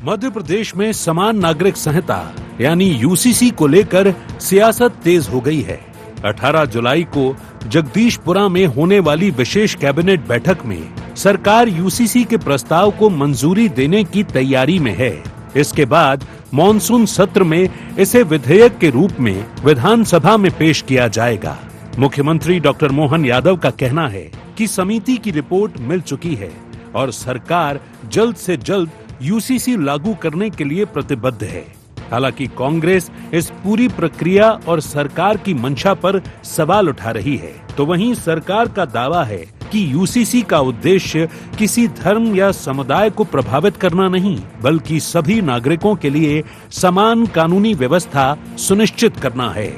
मध्य प्रदेश में समान नागरिक संहिता यानी यूसीसी को लेकर सियासत तेज हो गई है। 18 जुलाई को जगदीशपुरा में होने वाली विशेष कैबिनेट बैठक में सरकार यूसीसी के प्रस्ताव को मंजूरी देने की तैयारी में है। इसके बाद मॉनसून सत्र में इसे विधेयक के रूप में विधानसभा में पेश किया जाएगा। मुख्यमंत्री डॉक्टर मोहन यादव का कहना है कि समिति की रिपोर्ट मिल चुकी है और सरकार जल्द से जल्द यूसीसी लागू करने के लिए प्रतिबद्ध है। हालांकि कांग्रेस इस पूरी प्रक्रिया और सरकार की मंशा पर सवाल उठा रही है, तो वहीं सरकार का दावा है कि यूसीसी का उद्देश्य किसी धर्म या समुदाय को प्रभावित करना नहीं, बल्कि सभी नागरिकों के लिए समान कानूनी व्यवस्था सुनिश्चित करना है।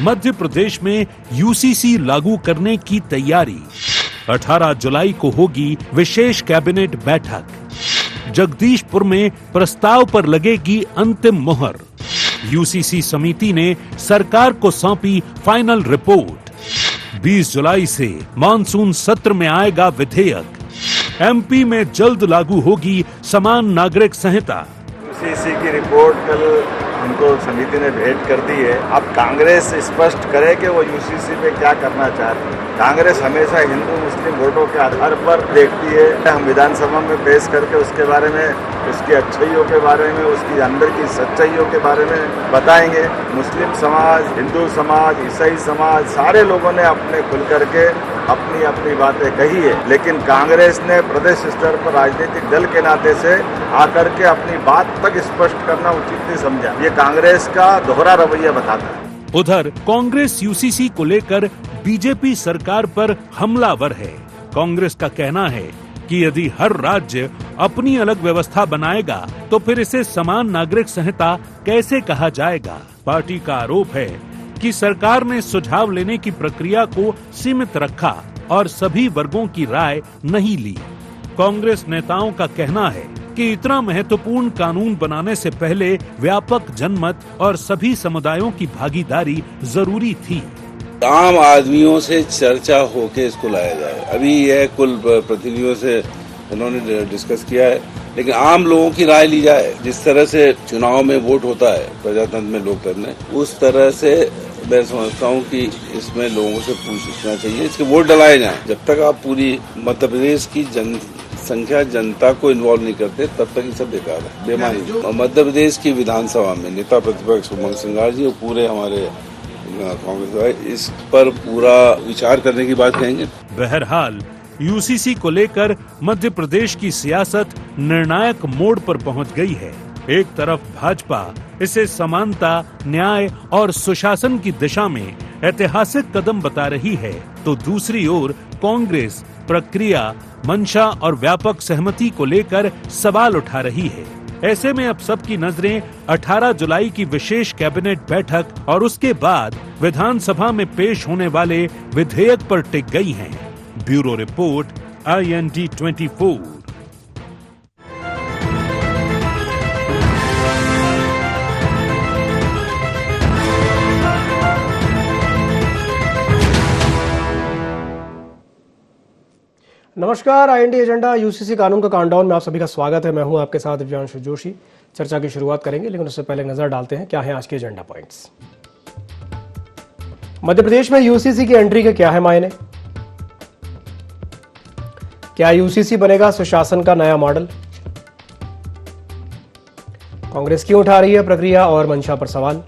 मध्य प्रदेश में यूसीसी लागू करने की तैयारी। 18 जुलाई को होगी विशेष कैबिनेट बैठक। जगदीशपुर में प्रस्ताव पर लगेगी अंतिम मुहर। यूसीसी समिति ने सरकार को सौंपी फाइनल रिपोर्ट। 20 जुलाई से मॉनसून सत्र में आएगा विधेयक। एमपी में जल्द लागू होगी समान नागरिक संहिता। यूसीसी की रिपोर्ट कल उनको समिति ने भेंट कर दी है। अब कांग्रेस स्पष्ट करे कि वो यूसीसी पे क्या करना चाहती है। कांग्रेस हमेशा हिंदू मुस्लिम वोटों के आधार पर देखती है। हम विधानसभा में पेश करके उसके बारे में, उसकी अच्छाइयों के बारे में, उसकी अंदर की सच्चाइयों के बारे में बताएंगे। मुस्लिम समाज, हिंदू समाज, ईसाई समाज, सारे लोगों ने अपने खुल करके अपनी अपनी बातें कही है, लेकिन कांग्रेस ने प्रदेश स्तर पर राजनीतिक दल के नाते से आकर के अपनी बात तक स्पष्ट करना उचित नहीं समझा। ये कांग्रेस का दोहरा रवैया बताता है। उधर कांग्रेस यूसीसी को लेकर बीजेपी सरकार पर हमलावर है। कांग्रेस का कहना है कि यदि हर राज्य अपनी अलग व्यवस्था बनाएगा तो फिर इसे समान नागरिक संहिता कैसे कहा जाएगा। पार्टी का आरोप है कि सरकार ने सुझाव लेने की प्रक्रिया को सीमित रखा और सभी वर्गों की राय नहीं ली। कांग्रेस नेताओं का कहना है कि इतना महत्वपूर्ण कानून बनाने से पहले व्यापक जनमत और सभी समुदायों की भागीदारी जरूरी थी। आम आदमियों से चर्चा होके इसको लाया जाए। अभी यह कुल प्रतिनिधियों से उन्होंने डिस्कस किया है, लेकिन आम लोगों की राय ली जाए। जिस तरह से चुनाव में वोट होता है प्रजातंत्र में, लोकतंत्र में, उस तरह से मैं समझता हूँ कि इसमें लोगों से पूछना चाहिए, इसके वोट डलाए जाएं। जब तक आप पूरी मध्य प्रदेश की जनसंख्या, जनता को इन्वॉल्व नहीं करते, तब तक ये सब बेकार है, बेमानी। मध्य प्रदेश की विधानसभा में नेता प्रतिपक्ष उमंग सिंघार जी और पूरे हमारे कांग्रेस इस पर पूरा विचार करने की बात कहेंगे। बहरहाल यूसीसी को लेकर मध्य प्रदेश की सियासत निर्णायक मोड़ पर पहुंच गई है। एक तरफ भाजपा इसे समानता, न्याय और सुशासन की दिशा में ऐतिहासिक कदम बता रही है, तो दूसरी ओर कांग्रेस प्रक्रिया, मंशा और व्यापक सहमति को लेकर सवाल उठा रही है। ऐसे में अब सबकी नजरें 18 जुलाई की विशेष कैबिनेट बैठक और उसके बाद विधानसभा में पेश होने वाले विधेयक पर टिक गई हैं। Bureau report, IND 24। नमस्कार, IND एजेंडा यूसीसी कानून का काउंटडाउन में आप सभी का स्वागत है। मैं हूं आपके साथ दिव्यांशु जोशी। चर्चा की शुरुआत करेंगे, लेकिन उससे पहले नजर डालते हैं क्या है आज के एजेंडा पॉइंट्स। मध्य प्रदेश में यूसीसी की एंट्री के क्या है मायने? क्या यूसीसी बनेगा सुशासन का नया मॉडल? कांग्रेस क्यों उठा रही है प्रक्रिया और मंशा पर सवाल?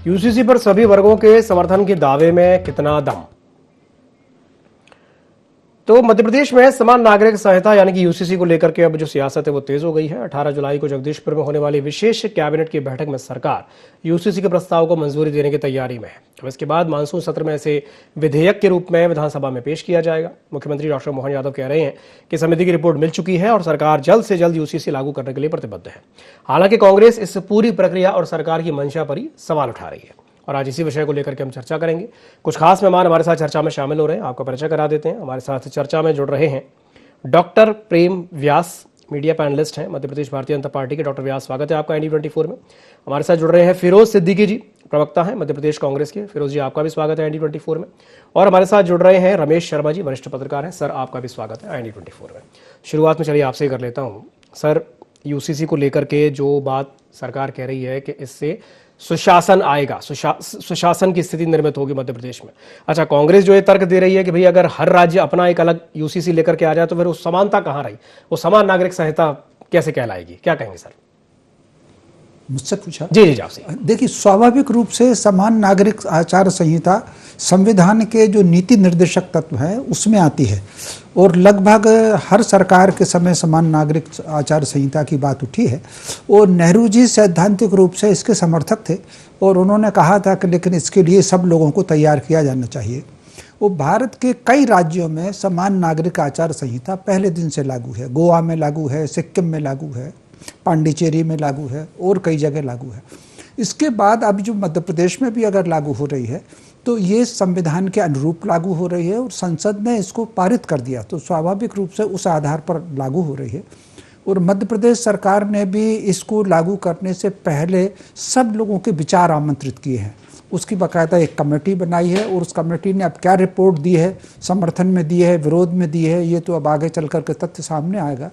यूसीसी पर सभी वर्गों के समर्थन के दावे में कितना दम? तो मध्य प्रदेश में समान नागरिक संहिता यानी कि यूसीसी को लेकर के अब जो सियासत है वो तेज हो गई है। 18 जुलाई को जगदीशपुर में होने वाली विशेष कैबिनेट की बैठक में सरकार यूसीसी के प्रस्ताव को मंजूरी देने की तैयारी में है। अब इसके बाद मानसून सत्र में इसे विधेयक के रूप में विधानसभा में पेश किया जाएगा। मुख्यमंत्री डॉक्टर मोहन यादव कह रहे हैं कि समिति की रिपोर्ट मिल चुकी है और सरकार जल्द से जल्द यूसीसी लागू करने के लिए प्रतिबद्ध है। हालांकि कांग्रेस इस पूरी प्रक्रिया और सरकार की मंशा पर ही सवाल उठा रही है और आज इसी विषय को लेकर के हम चर्चा करेंगे। कुछ खास मेहमान हमारे साथ चर्चा में शामिल हो रहे हैं, आपको परिचय करा देते हैं। हमारे साथ चर्चा में जुड़ रहे हैं डॉक्टर प्रेम व्यास, मीडिया पैनलिस्ट हैं मध्य प्रदेश भारतीय जनता पार्टी के। डॉक्टर व्यास, स्वागत है आपका ND24 में। हमारे साथ जुड़ रहे हैं फिरोज सिद्दीकी जी, प्रवक्ता हैं मध्य प्रदेश कांग्रेस के। फिरोज जी, आपका भी स्वागत है ND24 में। और हमारे साथ जुड़ रहे हैं रमेश शर्मा जी, वरिष्ठ पत्रकार हैं। सर, आपका भी स्वागत है ND24 में। शुरुआत में चलिए आपसे ही कर लेता हूँ। सर, यूसीसी को लेकर के जो बात सरकार कह रही है कि इससे सुशासन आएगा, सुशासन की स्थिति निर्मित होगी मध्य प्रदेश में। अच्छा, कांग्रेस जो ये तर्क दे रही है कि भाई अगर हर राज्य अपना एक अलग यूसीसी लेकर के आ जाए तो फिर वो समानता कहाँ रही, वो समान नागरिक संहिता कैसे कहलाएगी? क्या कहेंगे सर? मुझसे पूछा? जी जी, आपसे। देखिए, स्वाभाविक रूप से समान नागरिक आचार संहिता संविधान के जो नीति निर्देशक तत्व हैं उसमें आती है और लगभग हर सरकार के समय समान नागरिक आचार संहिता की बात उठी है। और नेहरू जी सैद्धांतिक रूप से इसके समर्थक थे और उन्होंने कहा था कि लेकिन इसके लिए सब लोगों को तैयार किया जाना चाहिए। वो भारत के कई राज्यों में समान नागरिक आचार संहिता पहले दिन से लागू है। गोवा में लागू है, सिक्किम में लागू है, पांडिचेरी में लागू है और कई जगह लागू है। इसके बाद अब जो मध्य प्रदेश में भी अगर लागू हो रही है तो ये संविधान के अनुरूप लागू हो रही है और संसद ने इसको पारित कर दिया, तो स्वाभाविक रूप से उस आधार पर लागू हो रही है। और मध्य प्रदेश सरकार ने भी इसको लागू करने से पहले सब लोगों के विचार आमंत्रित किए हैं। उसकी बाकायदा एक कमेटी बनाई है और उस कमेटी ने अब क्या रिपोर्ट दी है, समर्थन में दी है, विरोध में दी है, ये तो अब आगे चल कर के तथ्य सामने आएगा।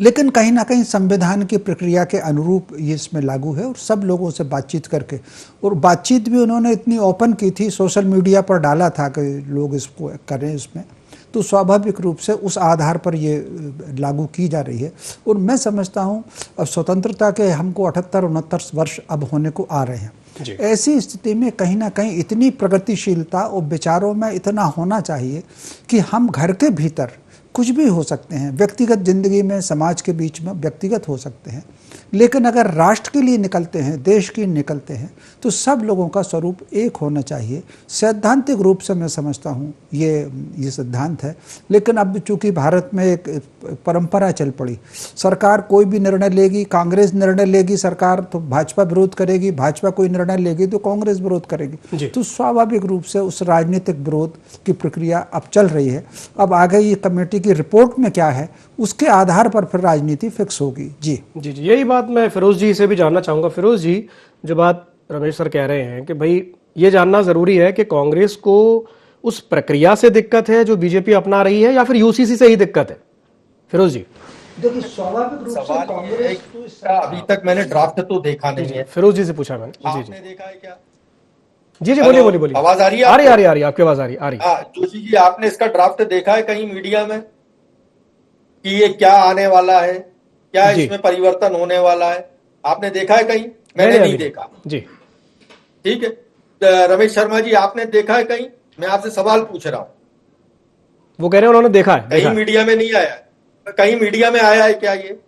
लेकिन कहीं ना कहीं संविधान की प्रक्रिया के अनुरूप ये इसमें लागू है और सब लोगों से बातचीत करके, और बातचीत भी उन्होंने इतनी ओपन की थी, सोशल मीडिया पर डाला था कि लोग इसको करें इसमें, तो स्वाभाविक रूप से उस आधार पर ये लागू की जा रही है। और मैं समझता हूँ अब स्वतंत्रता के हमको 78-69 वर्ष अब होने को आ रहे हैं। ऐसी स्थिति में कहीं ना कहीं इतनी प्रगतिशीलता और विचारों में इतना होना चाहिए कि हम घर के भीतर कुछ भी हो सकते हैं, व्यक्तिगत जिंदगी में, समाज के बीच में व्यक्तिगत हो सकते हैं, लेकिन अगर राष्ट्र के लिए निकलते हैं, देश के लिए निकलते हैं, तो सब लोगों का स्वरूप एक होना चाहिए। सैद्धांतिक रूप से मैं समझता हूँ ये सिद्धांत है। लेकिन अब चूंकि भारत में एक परंपरा चल पड़ी, सरकार कोई भी निर्णय लेगी, कांग्रेस निर्णय लेगी सरकार तो भाजपा विरोध करेगी, भाजपा कोई निर्णय लेगी तो कांग्रेस विरोध करेगी, तो स्वाभाविक रूप से उस राजनीतिक विरोध की प्रक्रिया अब चल रही है। अब आगे ये कमेटी की रिपोर्ट में क्या है उसके आधार पर फिर राजनीति फिक्स होगी। जी जी जी, यही बात मैं फिरोज जी से भी जानना चाहूंगा। फिरोज जी, जो बात रमेश सर कह रहे हैं कि भाई ये जानना जरूरी है कि कांग्रेस को उस प्रक्रिया से दिक्कत है जो बीजेपी अपना रही है या फिर यूसीसी से ही दिक्कत है? फिरोज जी, देखिए, स्वाभाविक रूप से कांग्रेस तो इसका अभी तक मैंने ड्राफ्ट तो देखा नहीं है। फिरोज जी से पूछा मैंने। जी जी, आपने देखा है क्या? जी जी, बोलिए बोलिए बोलिए। आवाज आ रही है? आ रही, आपकी आवाज आ रही। जोशी जी, आपने इसका ड्राफ्ट देखा है कहीं मीडिया में कि ये क्या आने वाला है, क्या इसमें परिवर्तन होने वाला है? आपने देखा है कहीं? मैंने नहीं देखा जी। ठीक है, रमेश शर्मा जी, आपने देखा है कहीं? मैं आपसे सवाल पूछ रहा हूं। वो कह रहे हैं उन्होंने देखा है। कहीं मीडिया में नहीं आया? कहीं मीडिया में आया है क्या ये?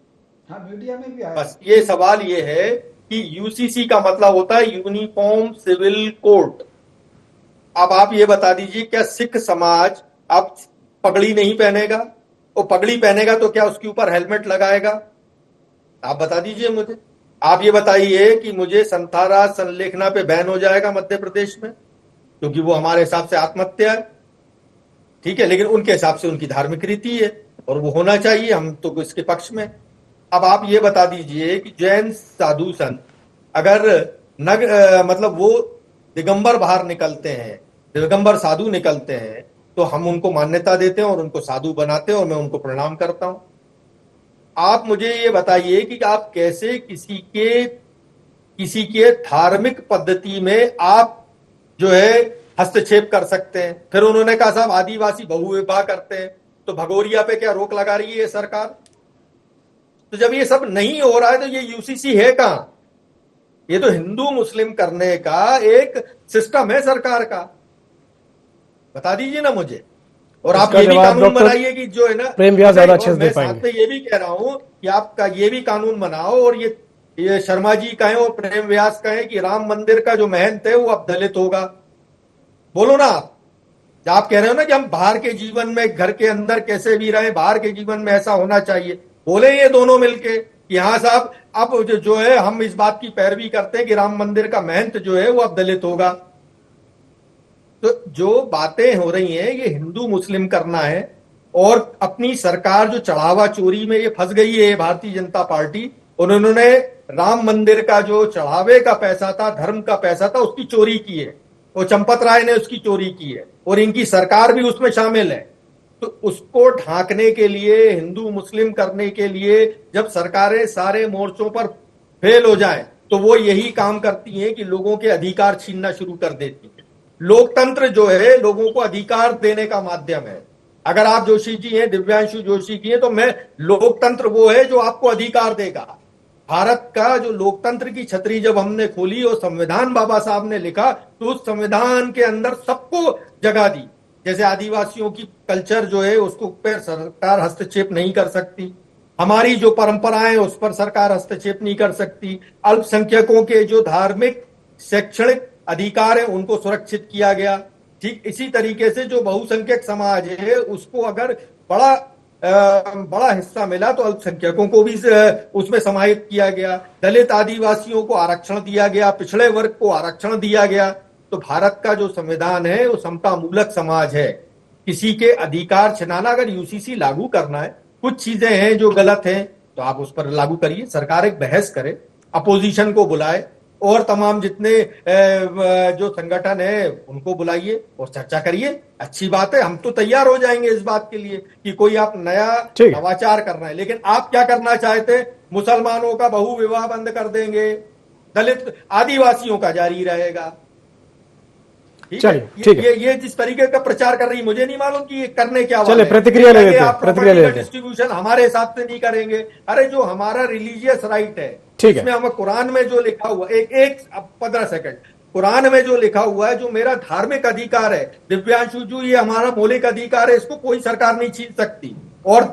हाँ, मीडिया में भी आया। बस ये सवाल ये है कि यूसीसी का मतलब होता है यूनिफॉर्म सिविल कोड। अब आप ये बता दीजिए, क्या सिख समाज अब पगड़ी नहीं पहनेगा? वो पगड़ी पहनेगा तो क्या उसके ऊपर हेलमेट लगाएगा? आप बता दीजिए मुझे। आप ये बताइए कि मुझे संथारा संलेखना पे बैन हो जाएगा मध्य प्रदेश में, क्योंकि वो हमारे हिसाब से आत्महत्या है, ठीक है, लेकिन उनके हिसाब से उनकी धार्मिक रीति है और वो होना चाहिए, हम तो इसके पक्ष में। अब आप ये बता दीजिए कि जैन साधु संत अगर मतलब वो दिगंबर बाहर निकलते हैं, दिगंबर साधु निकलते हैं, तो हम उनको मान्यता देते हैं और उनको साधु बनाते हैं और मैं उनको प्रणाम करता हूं। आप मुझे ये बताइए कि आप कैसे किसी के धार्मिक पद्धति में आप जो है हस्तक्षेप कर सकते हैं? फिर उन्होंने कहा साहब आदिवासी बहुविवाह करते हैं, तो भगोरिया पे क्या रोक लगा रही है सरकार? तो जब ये सब नहीं हो रहा है तो ये यूसीसी है कहां? ये तो हिंदू मुस्लिम करने का एक सिस्टम है सरकार का। बता दीजिए ना मुझे। और आप ये भी कानून बनाइए कि जो है ना, प्रेम व्यास ज्यादा अच्छे से दे पाएंगे। साथ में ये भी कह रहा हूं कि आपका ये भी कानून बनाओ और ये शर्मा जी कहें और प्रेम व्यास कहें कि राम मंदिर का जो महंत है वो अब दलित होगा। बोलो ना आप कह रहे हो ना कि हम बाहर के जीवन में, घर के अंदर कैसे भी रहे, बाहर के जीवन में ऐसा होना चाहिए। बोले ये दोनों मिलके कि हाँ साहब, अब जो है हम इस बात की पैरवी करते हैं कि राम मंदिर का महंत जो है वो अब दलित होगा। तो जो बातें हो रही हैं ये हिंदू मुस्लिम करना है, और अपनी सरकार जो चढ़ावा चोरी में ये फंस गई है भारतीय जनता पार्टी, उन्होंने राम मंदिर का जो चढ़ावे का पैसा था, धर्म का पैसा था, उसकी चोरी की है। वो चंपत राय ने उसकी चोरी की है और इनकी सरकार भी उसमें शामिल है। तो उसको ढांकने के लिए, हिंदू मुस्लिम करने के लिए जब सरकारें सारे मोर्चों पर फेल हो जाएं, तो वो यही काम करती हैं कि लोगों के अधिकार छीनना शुरू कर देती है। लोकतंत्र जो है लोगों को अधिकार देने का माध्यम है। अगर आप जोशी जी हैं, दिव्यांशु जोशी जी हैं, तो मैं लोकतंत्र वो है जो आपको अधिकार देगा। भारत का जो लोकतंत्र की छतरी जब हमने खोली और संविधान बाबा साहब ने लिखा, तो उस संविधान के अंदर सबको जगह दी। जैसे आदिवासियों की कल्चर जो है उसको पर सरकार हस्तक्षेप नहीं कर सकती, हमारी जो परंपराएं उस पर सरकार हस्तक्षेप नहीं कर सकती, अल्पसंख्यकों के जो धार्मिक शैक्षणिक अधिकार है उनको सुरक्षित किया गया। ठीक इसी तरीके से जो बहुसंख्यक समाज है उसको अगर बड़ा हिस्सा मिला तो अल्पसंख्यकों को भी उसमें समाहित किया गया। दलित आदिवासियों को आरक्षण दिया गया, पिछड़े वर्ग को आरक्षण दिया गया। तो भारत का जो संविधान है वो समता मूलक समाज है। किसी के अधिकार छिनाना, अगर यूसीसी लागू करना है, कुछ चीजें हैं जो गलत हैं तो आप उस पर लागू करिए, सरकार एक बहस करे, अपोजिशन को बुलाए और तमाम जितने जो संगठन है उनको बुलाइए और चर्चा करिए। अच्छी बात है, हम तो तैयार हो जाएंगे इस बात के लिए कि कोई आप नया नवाचार करना है। लेकिन आप क्या करना चाहते हैं? मुसलमानों का बहु विवाह बंद कर देंगे, दलित आदिवासियों का जारी रहेगा। ये जिस तरीके का प्रचार कर रही है, मुझे नहीं मालूम कि ये करने क्या वाले। प्रतिक्रिया ले लेते हैं, प्रतिक्रिया ले लेते हैं। डिस्ट्रीब्यूशन हमारे हिसाब से नहीं करेंगे। अरे जो हमारा रिलीजियस राइट है, ठीक है, इसमें हमें कुरान में जो लिखा हुआ, एक 15 सेकंड, कुरान में जो लिखा हुआ है, जो मेरा धार्मिक अधिकार है, दिव्यांशु जो ये हमारा मौलिक अधिकार है, इसको कोई सरकार नहीं छीन सकती। और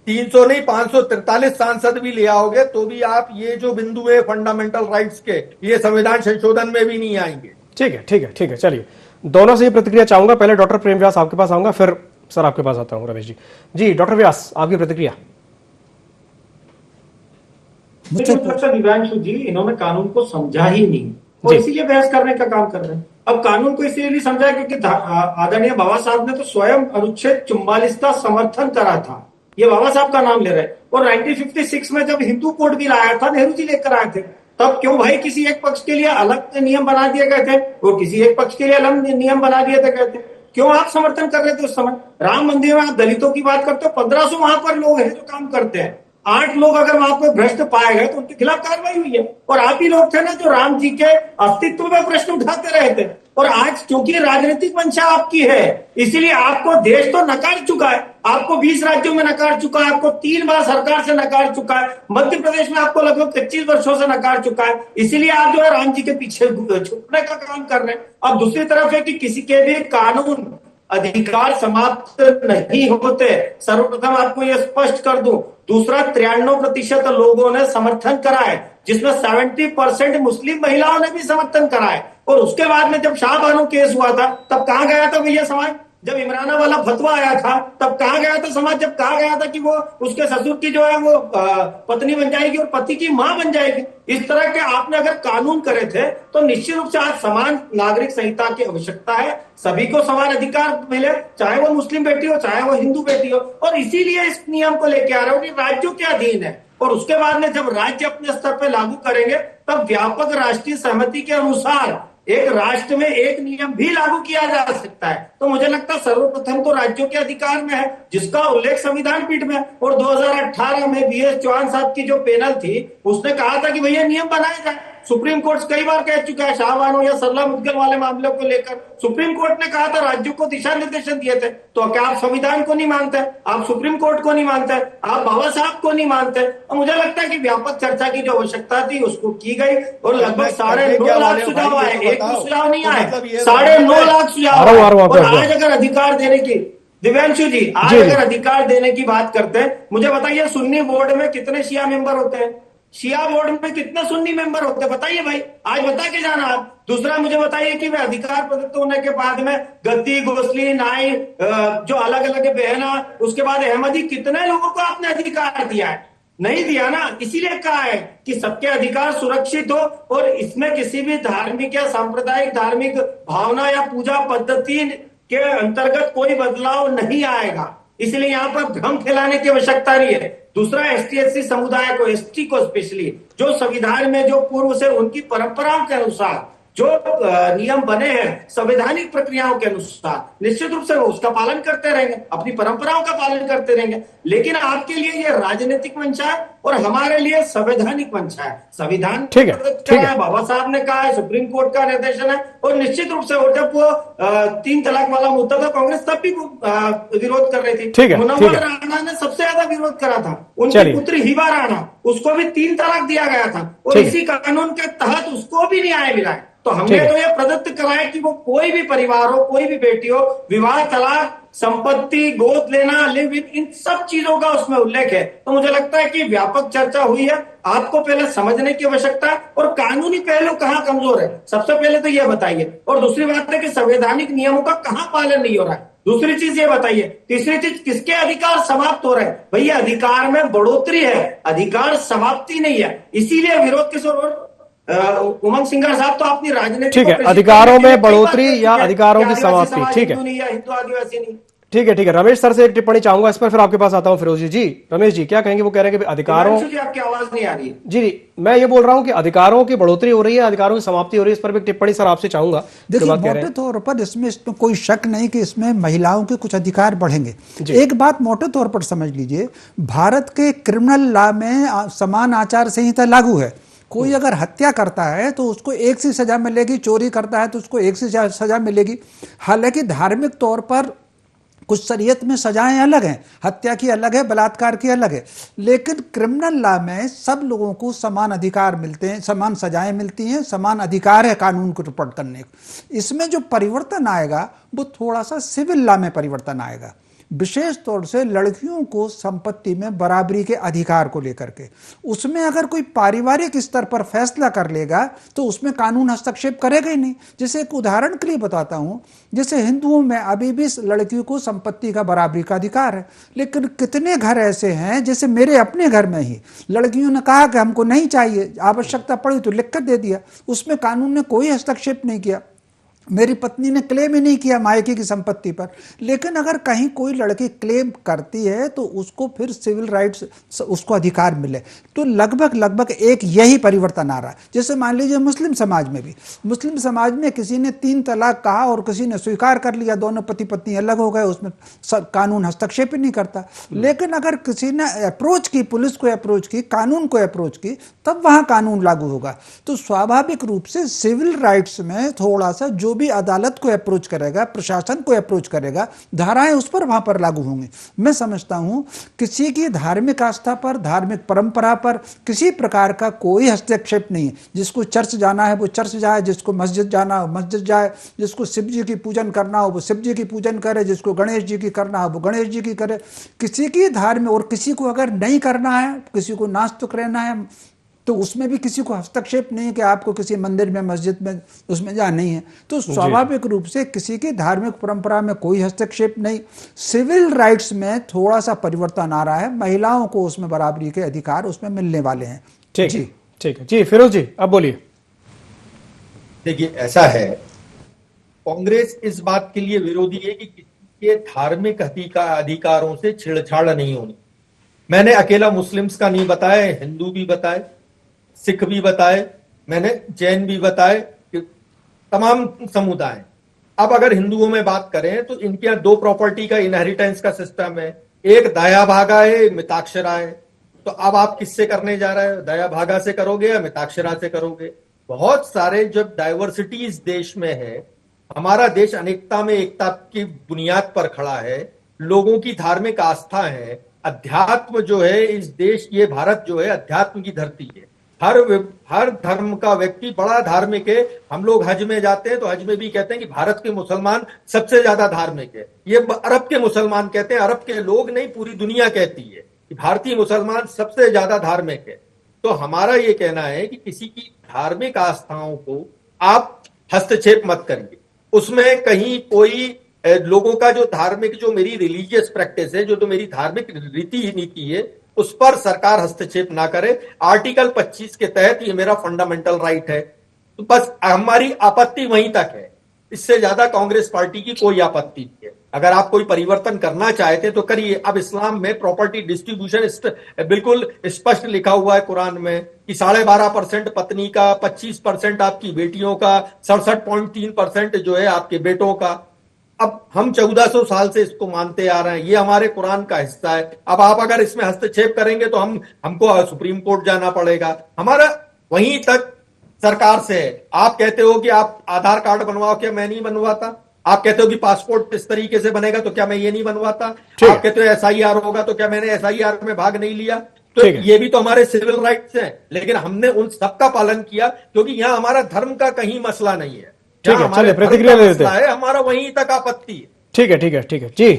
300 नहीं 543 सांसद भी ले आओगे तो भी आप ये जो बिंदु है फंडामेंटल राइट्स के, ये संविधान संशोधन में भी नहीं आएंगे। ठीक है, ठीक है, ठीक है। चलिए, दोनों से ही प्रतिक्रिया चाहूंगा। पहले डॉक्टर प्रेम व्यास आपके पास आऊंगा, फिर सर आपके पास आता हूं रमेश जी। जी डॉक्टर व्यास, आपकी प्रतिक्रिया। मुझे लगता है दिव्यांशु जी इन्होंने कानून को समझा ही नहीं और इसीलिए बहस करने का काम कर रहे हैं। अब कानून को इसलिए नहीं समझा क्योंकि आदरणीय बाबा साहब ने तो स्वयं अनुच्छेद 44 का समर्थन करा था। ये बाबा साहब का नाम ले रहे हैं। और 1956 में जब हिंदू कोड बिल आया था, नेहरू जी लेकर आए थे, तब क्यों भाई किसी एक पक्ष के लिए अलग नियम बना दिए गए थे और किसी एक पक्ष के लिए अलग नियम बना दिए थे कहते? क्यों आप समर्थन कर रहे थे उस समय? राम मंदिर में आप दलितों की बात करते हो, 1500 वहां पर लोग हैं जो काम करते हैं, 8 लोग अगर वहां पर भ्रष्ट पाए गए तो उनके खिलाफ कार्रवाई हुई है। और आप ही लोग थे ना जो राम जी के अस्तित्व में प्रश्न उठाते रहे थे। और आज क्योंकि राजनीतिक मंशा आपकी है, इसीलिए आपको देश तो नकार चुका है, आपको 20 राज्यों में नकार चुका है, आपको 3 बार सरकार से नकार चुका है, मध्य प्रदेश में आपको लगभग 25 वर्षों से नकार चुका है। इसीलिए आप जो है राम जी के पीछे छुपने का काम कर रहे हैं। अब दूसरी तरफ है कि किसी के भी कानून अधिकार समाप्त नहीं होते। सर्वप्रथम आपको यह स्पष्ट कर दूं, दूसरा 93% लोगों ने समर्थन करा है, जिसमें 70% मुस्लिम महिलाओं ने भी समर्थन करा है। और उसके बाद में जब शाहबानो केस हुआ था तब कहां गया था भैया समाज? जब इमराना वाला फतवा आया था तब कहां गया था समाज? जब कहा गया था कि वो उसके ससुर की जो है वो पत्नी बन जाएगी और पति की मां बन जाएगी। इस तरह के आपने अगर कानून करे थे तो निश्चित रूप से आज समान नागरिक संहिता की आवश्यकता है। सभी को समान अधिकार मिले, चाहे वो मुस्लिम बेटी हो चाहे वो हिंदू बेटी हो। और इसीलिए इस नियम को लेके आ रहे हो कि राज्यों के अधीन है। और उसके बाद में जब राज्य अपने स्तर पर लागू करेंगे तब व्यापक राष्ट्रीय सहमति के अनुसार एक राष्ट्र में एक नियम भी लागू किया जा सकता है। तो मुझे लगता है सर्वप्रथम तो राज्यों के अधिकार में है, जिसका उल्लेख संविधान पीठ में। और 2018 में BS चौहान साहब की जो पैनल थी उसने कहा था कि भैया नियम बनाए जाए। सुप्रीम कोर्ट कई बार कह चुका है, शाहबानो या सरला मुद्गल वाले मामलों को लेकर सुप्रीम कोर्ट ने कहा था, राज्यों को दिशा निर्देशन दिए थे। तो क्या आप संविधान को नहीं मानते? आप सुप्रीम कोर्ट को नहीं मानते? आप बाबा साहब को नहीं मानते? और मुझे लगता है कि व्यापक चर्चा की जो आवश्यकता थी उसको की गई और लगभग 9.5 लाख सुझाव आए। एक भी सुझाव नहीं आए, 9.5 लाख सुझाव आए। और आज अगर अधिकार देने की, दिव्यांशु जी आज अगर अधिकार देने की बात करते हैं, मुझे बताइए सुन्नी बोर्ड में कितने शिया मेंबर होते हैं? शिया बोर्ड में कितने सुन्नी मेंबर होते हैं? बताइए भाई, आज बता के जाना आप। दूसरा मुझे बताइए कि वे अधिकार प्रदत्त होने के बाद में गद्दी, गोसली, नाई, जो अलग अलग बहना, उसके बाद अहमदी, कितने लोगों को आपने अधिकार दिया है? नहीं दिया ना। इसीलिए कहा है कि सबके अधिकार सुरक्षित हो और इसमें किसी भी धार्मिक या सांप्रदायिक धार्मिक भावना या पूजा पद्धति के अंतर्गत कोई बदलाव नहीं आएगा। इसलिए यहाँ पर भ्रम फैलाने की आवश्यकता नहीं है। दूसरा, ST/SC समुदाय को, ST को स्पेशली, जो संविधान में जो पूर्व से उनकी परंपराओं के अनुसार जो नियम बने हैं संवैधानिक प्रक्रियाओं के अनुसार, निश्चित रूप से वो उसका पालन करते रहेंगे, अपनी परंपराओं का पालन करते रहेंगे। लेकिन आपके लिए ये राजनीतिक मंच है और हमारे लिए संवैधानिक मंच है। संविधान ठीक है, बाबा साहब ने कहा है, सुप्रीम कोर्ट का निर्देशन है, और निश्चित रूप से और जब वो 3 तलाक वाला मुद्दा था, कांग्रेस तब भी विरोध कर रही थी। ठीक है, मुनव्वर राणा ने सबसे ज्यादा विरोध करा था, उनकी पुत्री हिबा राणा, उसको भी 3 तलाक दिया गया था और इसी कानून के तहत उसको भी न्याय मिला है। तो हमने तो ये प्रदत्त कराया कि वो कोई भी परिवार हो, कोई भी बेटी हो, विवाह, तलाक, संपत्ति, गोद लेना, लिव इन, इन सब चीजों का उसमें उल्लेख है। तो मुझे लगता है कि व्यापक चर्चा हुई है, आपको पहले समझने की आवश्यकता है, और कानूनी पहलू कहां कमजोर है सबसे पहले तो ये बताइए, और दूसरी बात है कि संवैधानिक नियमों का कहां पालन नहीं हो रहा है, दूसरी चीज ये बताइए, तीसरी चीज किसके अधिकार समाप्त हो रहे हैं। भैया अधिकार में बढ़ोतरी है, अधिकार समाप्ति नहीं है, इसीलिए विरोध के ओर उमंग सिंघार साहब तो अपनी राजनीति, ठीक है, अधिकारों में बढ़ोतरी या अधिकारों की समाप्ति, ठीक है, हिंदू आदिवासी नहीं। ठीक है। रमेश सर से एक टिप्पणी चाहूंगा इस पर, फिर आपके पास आता हूं। फिरोजी जी, रमेश जी क्या कहेंगे? वो कह रहे हैं कि अधिकारों, आपकी आवाज नहीं आ रही है। जी, मैं ये बोल रहा हूं कि अधिकारों की बढ़ोतरी हो रही है, अधिकारों की समाप्ति हो रही है, इस पर भी एक टिप्पणी सर आपसे चाहूंगा। देखिए, मोटे तौर पर इसमें कोई शक नहीं कि इसमें महिलाओं के कुछ अधिकार बढ़ेंगे। एक बात मोटे तौर पर समझ लीजिए, भारत के क्रिमिनल लॉ में समान आचार संहिता लागू है। कोई अगर हत्या करता है तो उसको एक सी सजा मिलेगी, चोरी करता है तो उसको एक सी सजा मिलेगी। हालांकि धार्मिक तौर पर कुछ शरीयत में सजाएं अलग हैं, हत्या की अलग है, बलात्कार की अलग है, लेकिन क्रिमिनल लॉ में सब लोगों को समान अधिकार मिलते हैं, समान सजाएं मिलती हैं, समान अधिकार है कानून को रिपोर्ट करने का। इसमें जो परिवर्तन आएगा वो थोड़ा सा सिविल लॉ में परिवर्तन आएगा, विशेष तौर से लड़कियों को संपत्ति में बराबरी के अधिकार को लेकर के। उसमें अगर कोई पारिवारिक स्तर पर फैसला कर लेगा तो उसमें कानून हस्तक्षेप करेगा ही नहीं। जैसे एक उदाहरण के लिए बताता हूं, जैसे हिंदुओं में अभी भी लड़कियों को संपत्ति का बराबरी का अधिकार है, लेकिन कितने घर ऐसे हैं, जैसे मेरे अपने घर में ही लड़कियों ने कहा कि हमको नहीं चाहिए, आवश्यकता पड़ी तो लिख कर दे दिया, उसमें कानून ने कोई हस्तक्षेप नहीं किया। मेरी पत्नी ने क्लेम ही नहीं किया मायके की संपत्ति पर। लेकिन अगर कहीं कोई लड़की क्लेम करती है तो उसको फिर सिविल राइट्स, उसको अधिकार मिले। तो लगभग एक यही परिवर्तन आ रहा है। जैसे मान लीजिए मुस्लिम समाज में भी, मुस्लिम समाज में किसी ने 3 तलाक कहा और किसी ने स्वीकार कर लिया, दोनों पति पत्नी अलग हो गए, उसमें कानून हस्तक्षेप ही नहीं करता। लेकिन अगर किसी ने अप्रोच की, पुलिस को अप्रोच की, कानून को अप्रोच की, तब वहां कानून लागू होगा। तो स्वाभाविक रूप से सिविल राइट्स में थोड़ा सा जो भी अदालत को अप्रोच करेगा, प्रशासन को अप्रोच करेगा, धाराएं उस पर वहां पर लागू होंगी। मैं समझता हूं किसी की धार्मिक आस्था पर, धार्मिक परंपरा पर किसी प्रकार का कोई हस्तक्षेप नहीं है। जिसको चर्च जाना है वो चर्च जाए, जिसको मस्जिद जाना हो मस्जिद जाए, जिसको शिव जी की पूजन करना हो वो शिव जी की पूजन करे, जिसको गणेश जी की करना हो वो गणेश जी की करे। किसी की धार्मिक, और किसी को अगर नहीं करना है, किसी को नास्तिक रहना है, तो उसमें भी किसी को हस्तक्षेप नहीं कि आपको किसी मंदिर में, मस्जिद में, उसमें जाना नहीं है। तो स्वाभाविक रूप से किसी की धार्मिक परंपरा में कोई हस्तक्षेप नहीं। सिविल राइट्स में थोड़ा सा परिवर्तन आ रहा है, महिलाओं को उसमें बराबरी के अधिकार उसमें मिलने वाले हैं। ठीक है जी, फिरोज जी आप बोलिए। देखिए, ऐसा है, कांग्रेस इस बात के लिए विरोधी है कि किसी के धार्मिक अधिकारों से छेड़छाड़ नहीं होनी। मैंने अकेला मुस्लिम्स का नहीं बताया, हिंदू भी बताए, सिख भी बताए, मैंने जैन भी बताए, कि तमाम समुदाय। अब अगर हिंदुओं में बात करें तो इनके यहाँ 2 प्रॉपर्टी का इनहेरिटेंस का सिस्टम है, एक दाया भागा है, एक मिताक्षरा है। तो अब आप किससे करने जा रहे हो? दया भागा से करोगे या मिताक्षरा से करोगे? बहुत सारे जब डाइवर्सिटी इस देश में है, हमारा देश अनेकता में एकता की बुनियाद पर खड़ा है, लोगों की धार्मिक आस्था है, अध्यात्म जो है इस देश, ये भारत जो है अध्यात्म की धरती है। हर धर्म का व्यक्ति बड़ा धार्मिक है। हम लोग हज में जाते हैं तो हज में भी कहते हैं कि भारत के मुसलमान सबसे ज्यादा धार्मिक है। ये अरब के मुसलमान कहते हैं, अरब के लोग नहीं, पूरी दुनिया कहती है कि भारतीय मुसलमान सबसे ज्यादा धार्मिक है। तो हमारा ये कहना है कि किसी की धार्मिक आस्थाओं को आप हस्तक्षेप मत करिए। उसमें कहीं कोई लोगों का जो धार्मिक, जो मेरी रिलीजियस प्रैक्टिस है, जो मेरी धार्मिक रीति नीति है, उस पर सरकार हस्तक्षेप ना करे। आर्टिकल 25 के तहत ये मेरा फंडामेंटल राइट है। तो बस हमारी आपत्ति वहीं तक है, इससे ज्यादा कांग्रेस पार्टी की कोई आपत्ति नहीं है। अगर आप कोई परिवर्तन करना चाहते तो करिए। अब इस्लाम में प्रॉपर्टी डिस्ट्रीब्यूशन बिल्कुल स्पष्ट लिखा हुआ है कुरान में कि 12.5% पत्नी का, 25% आपकी बेटियों का, 67.3% जो है आपके बेटों का। अब हम 1400 साल से इसको मानते आ रहे हैं, ये हमारे कुरान का हिस्सा है। अब आप अगर इसमें हस्तक्षेप करेंगे तो हमको सुप्रीम कोर्ट जाना पड़ेगा। हमारा वहीं तक सरकार से है। आप कहते हो कि आप आधार कार्ड बनवाओ, क्या मैं नहीं बनवाता? आप कहते हो कि पासपोर्ट इस तरीके से बनेगा तो क्या मैं ये नहीं बनवाता? आप कहते हो SIR होगा तो क्या मैंने SIR में भाग नहीं लिया? तो ये भी तो हमारे सिविल राइट्स हैं, लेकिन हमने उन सबका पालन किया क्योंकि यहाँ हमारा धर्म का कहीं मसला नहीं है। ठीक है, चलिए प्रतिक्रिया ले लेते हैं। हमारा वहीं तक आपत्ति है। ठीक है, ठीक है, ठीक है जी।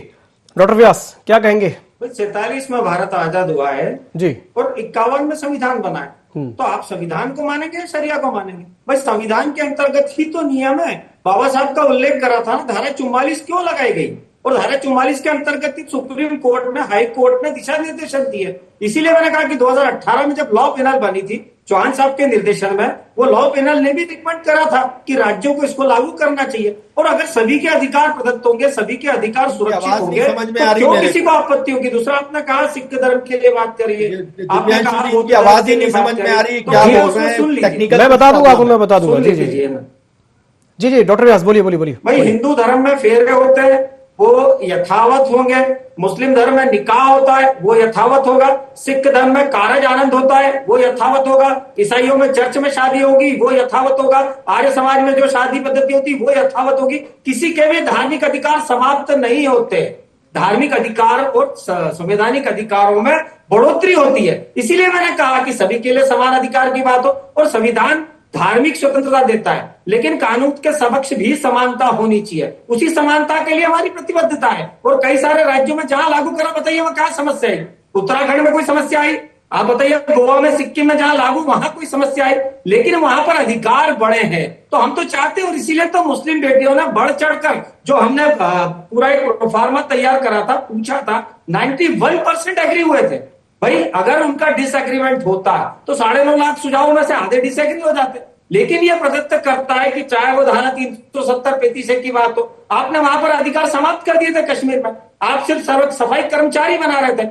डॉक्टर व्यास क्या कहेंगे? 47 में भारत आजाद हुआ है जी, और 51 में संविधान बना है। तो आप संविधान को मानेंगे, शरिया को मानेंगे? भाई संविधान के अंतर्गत ही तो नियम है। बाबा साहब का उल्लेख करा था ना, धारा 44 क्यों लगाई गई? और धारा 44 के अंतर्गत ही सुप्रीम कोर्ट में, हाई कोर्ट ने दिशा निर्देशन दिए। इसीलिए मैंने कहा कि 2018 में जब लॉ पेनल बनी थी चौहान साहब के निर्देशन में, वो लॉ पेनल ने भी रिकमेंड करा था कि राज्यों को इसको लागू करना चाहिए। और अगर सभी के अधिकार प्रदत्त होंगे, सभी के अधिकार सुरक्षित होंगे, तो क्यों किसी को आपत्ति होगी? दूसरा आपने कहा सिख धर्म के लिए बात करिए, आपने कहा आवाज ही नहीं समझ में आ रही, क्या बोल रहे हैं? मैं बता दूंगा आपको, मैं बता दूंगा। जी जी जी जी डॉक्टर व्यास बोलिए बोलिए बोलिए। भाई हिंदू धर्म में फेरे होते हैं, वो यथावत होंगे। मुस्लिम धर्म में निकाह होता है, वो यथावत होगा। सिख धर्म में कारज आनंद होता है, वो यथावत होगा। ईसाइयों में चर्च में शादी होगी, वो यथावत होगा। आर्य समाज में जो शादी पद्धति होती है वो यथावत होगी। किसी के भी धार्मिक अधिकार समाप्त नहीं होते। धार्मिक अधिकार और संवैधानिक अधिकारों में बढ़ोतरी होती है। इसीलिए मैंने कहा कि सभी के लिए समान अधिकार की बात हो। और संविधान धार्मिक स्वतंत्रता देता है, लेकिन कानून के समक्ष भी समानता होनी चाहिए। उसी समानता के लिए हमारी प्रतिबद्धता है। और कई सारे राज्यों में जहां लागू करा, बताइए वहां क्या समस्या है? उत्तराखंड में कोई समस्या आई? आप बताइए, गोवा में, सिक्किम में जहां लागू, वहां कोई समस्या आई? लेकिन वहां पर अधिकार बढ़े हैं। तो हम तो चाहते हैं, और इसीलिए तो मुस्लिम बेटियों ने बढ़ चढ़कर, जो हमने पूरा एक प्रोफार्मा तैयार करा था, पूछा था, 91% एग्री हुए थे। भाई अगर उनका डिसएग्रीमेंट होता तो 9.5 लाख सुझावों में से आधे डिसएग्री हो जाते। लेकिन यह प्रदत्त करता है कि चाहे वो धारा 370-35 की बात हो, आपने वहां पर अधिकार समाप्त कर दिए थे। कश्मीर में आप सिर्फ सफाई कर्मचारी बना रहे थे।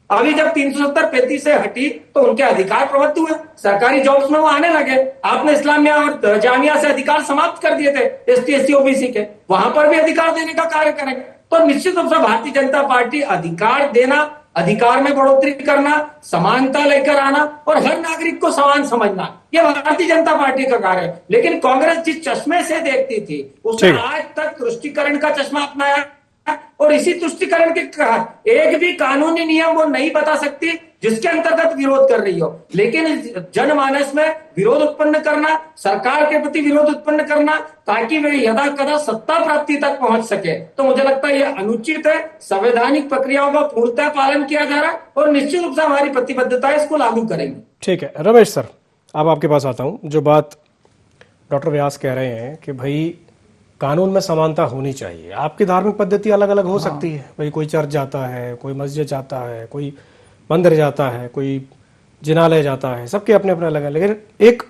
अभी जब 370-35 से हटी तो उनके अधिकार प्रवृत्त हुए, सरकारी जॉब्स में वो आने लगे। आपने इस्लामिया और जामिया से अधिकार समाप्त कर दिए थे, ST SC OBC के, वहां पर भी अधिकार देने का कार्य करेंगे। तो निश्चित रूप से भारतीय जनता पार्टी अधिकार देना, अधिकार में बढ़ोतरी करना, समानता लेकर आना और हर नागरिक को समान समझना, यह भारतीय जनता पार्टी का कार्य है। लेकिन कांग्रेस जिस चश्मे से देखती थी, उसने आज तक तुष्टीकरण का चश्मा अपनाया। और इसी तुष्टीकरण के तहत एक भी कानूनी नियम वो नहीं बता सकती जिसके अंतर्गत विरोध कर रही हो। लेकिन जनमानस में विरोध उत्पन्न करना, सरकार के प्रति विरोध उत्पन्न करना, ताकि वे यदा कदा सत्ता प्राप्ति तक पहुंच सके, तो मुझे लगता है यह अनुचित है। संवैधानिक प्रक्रियाओं का पूर्णतः पालन किया जा रहा है और निश्चित रूप से हमारी प्रतिबद्धता है, इसको लागू करेंगे। ठीक है रमेश सर, अब आपके पास आता हूं। जो बात डॉक्टर व्यास कह रहे हैं कि भाई कानून में समानता होनी चाहिए। आपकी धार्मिक पद्धति अलग अलग हो सकती है, भाई कोई चर्च जाता है, कोई मस्जिद जाता है, कोई मंदिर जाता है, कोई जिनालय जाता है, सबके अपने अपने अलग है, लेकिन एक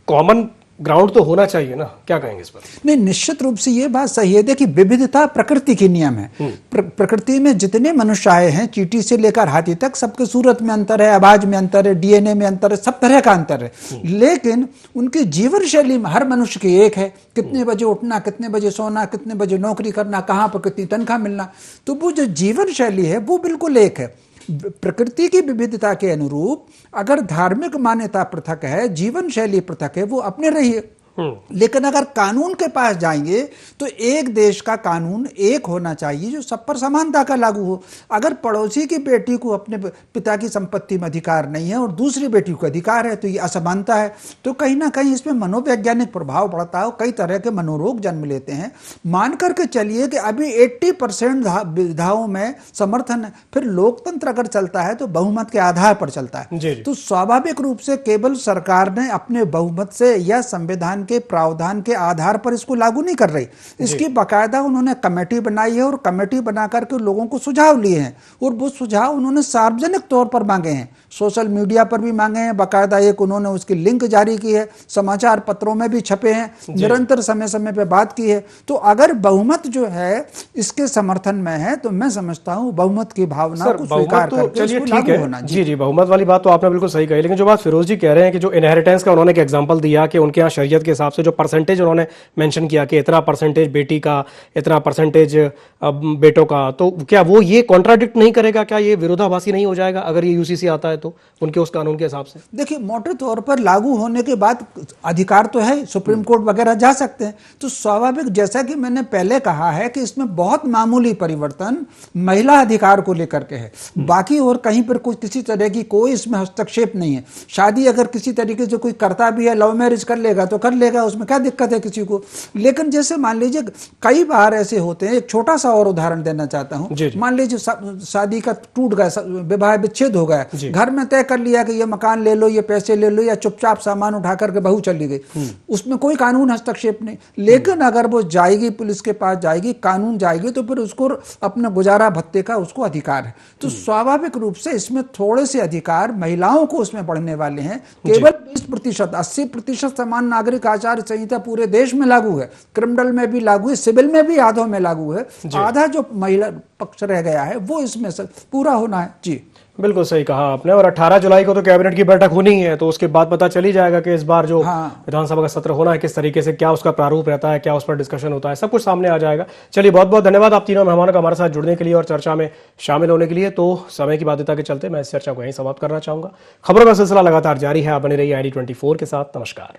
कॉमन ग्राउंड तो होना चाहिए ना। क्या कहेंगे इस पर? नहीं, निश्चित रूप से ये बात सही है। देखिए, विविधता प्रकृति की नियम है। प्रकृति में जितने मनुष्य आए हैं, चींटी से लेकर हाथी तक, सबके सूरत में अंतर है, आवाज में अंतर है, DNA में अंतर है, सब तरह का अंतर है। लेकिन उनकी जीवन शैली में हर मनुष्य की एक है। कितने बजे उठना, कितने बजे सोना, कितने बजे नौकरी करना, कहाँ पर कितनी तनख्वाह मिलना, तो वो जो जीवन शैली है वो बिल्कुल एक है। प्रकृति की विविधता के अनुरूप अगर धार्मिक मान्यता पृथक है, जीवन शैली पृथक है, वो अपने रहिए। लेकिन अगर कानून के पास जाएंगे तो एक देश का कानून एक होना चाहिए जो सब पर समानता का लागू हो। अगर पड़ोसी की बेटी को अपने पिता की संपत्ति में अधिकार नहीं है और दूसरी बेटी को अधिकार है, तो ये असमानता है। तो कहीं ना कहीं इसमें मनोवैज्ञानिक प्रभाव पड़ता है, कई तरह के मनोरोग जन्म लेते हैं। मान करके चलिए कि अभी 80% विधाओं में समर्थन है, फिर लोकतंत्र अगर चलता है तो बहुमत के आधार पर चलता है। तो स्वाभाविक रूप से केवल सरकार ने अपने बहुमत से या संविधान के प्रावधान के आधार पर इसको लागू नहीं कर रही। इसकी बाकायदा उन्होंने कमेटी बनाई है और कमेटी बना करके लोगों को सुझाव लिए हैं और वो सुझाव उन्होंने सार्वजनिक तौर पर मांगे हैं। सोशल मीडिया पर भी मांगे हैं, बाकायदा एक उन्होंने उसकी लिंक जारी की है, समाचार पत्रों में भी छपे हैं, निरंतर समय समय पे बात की है। तो अगर बहुमत जो है इसके समर्थन में है तो मैं समझता हूं बहुमत की भावना को स्वीकार करके चलिए इसको ठीक लागू होना। है, जी जी, बहुमत वाली बात तो आपने बिल्कुल सही कही, लेकिन जो बात फिरोज जी कह रहे हैं कि जो इनहेरिटेंस का उन्होंने एक एग्जांपल दिया कि उनके यहाँ शरीयत के हिसाब से जो परसेंटेज उन्होंने मेंशन किया कि इतना परसेंटेज बेटी का, इतना परसेंटेज बेटों का, तो क्या वो ये कॉन्ट्राडिक्ट नहीं करेगा, क्या ये विरोधाभासी नहीं हो जाएगा अगर ये यूसीसी आता है तो उनके उस कानून के हिसाब से? देखिए, मोटे तौर पर लागू होने के बाद अधिकार तो है, सुप्रीम कोर्ट वगैरह जा सकते हैं, तो स्वाभाविक, जैसा कि मैंने पहले कहा है कि इसमें बहुत मामूली परिवर्तन महिला अधिकार को लेकर के है, बाकी और कहीं पर कोई किसी तरह की कोई इसमें हस्तक्षेप नहीं है। शादी अगर किसी तरीके से कोई करता भी है, लव मैरिज कर लेगा तो कर लेगा, उसमें क्या दिक्कत है किसी को। लेकिन जैसे मान लीजिए कई बार ऐसे होते हैं, एक छोटा सा और उदाहरण देना चाहता हूं, मान लीजिए शादी का टूट गया, विवाह विच्छेद हो गया, घर में तय कर लिया कि ये मकान ले लो, ये पैसे ले लो, या चुपचाप सामान उठा करके बहू चली गई, उसमें कोई कानून हस्तक्षेप नहीं। लेकिन अगर वो जाएगी, पुलिस के पास जाएगी, कानून जाएगी, तो फिर उसको अपने गुजारा भत्ते का उसको अधिकार है। तो स्वाभाविक रूप से इसमें थोड़े से अधिकार महिलाओं को उसमें बढ़ने वाले हैं। केवल 20%, 80% समान नागरिक आचार संहिता पूरे देश में लागू है, क्रिमिनल में भी लागू है, सिविल में भी आधों में लागू है, आधा जो महिला पक्ष रह गया है वो इसमें से पूरा होना है। जी बिल्कुल सही कहा आपने। और 18 जुलाई को तो कैबिनेट की बैठक होनी है, तो उसके बाद पता चल ही जाएगा कि इस बार जो विधानसभा का सत्र होना है किस तरीके से, क्या उसका प्रारूप रहता है, क्या उस पर डिस्कशन होता है, सब कुछ सामने आ जाएगा। चलिए, बहुत बहुत धन्यवाद आप तीनों मेहमानों का हमारे साथ जुड़ने के लिए और चर्चा में शामिल होने के लिए। तो समय की बाध्यता के चलते मैं इस चर्चा को यहीं समाप्त करना चाहूंगा। खबरों का सिलसिला लगातार जारी है, आप बने रहिए ID24 के साथ। नमस्कार।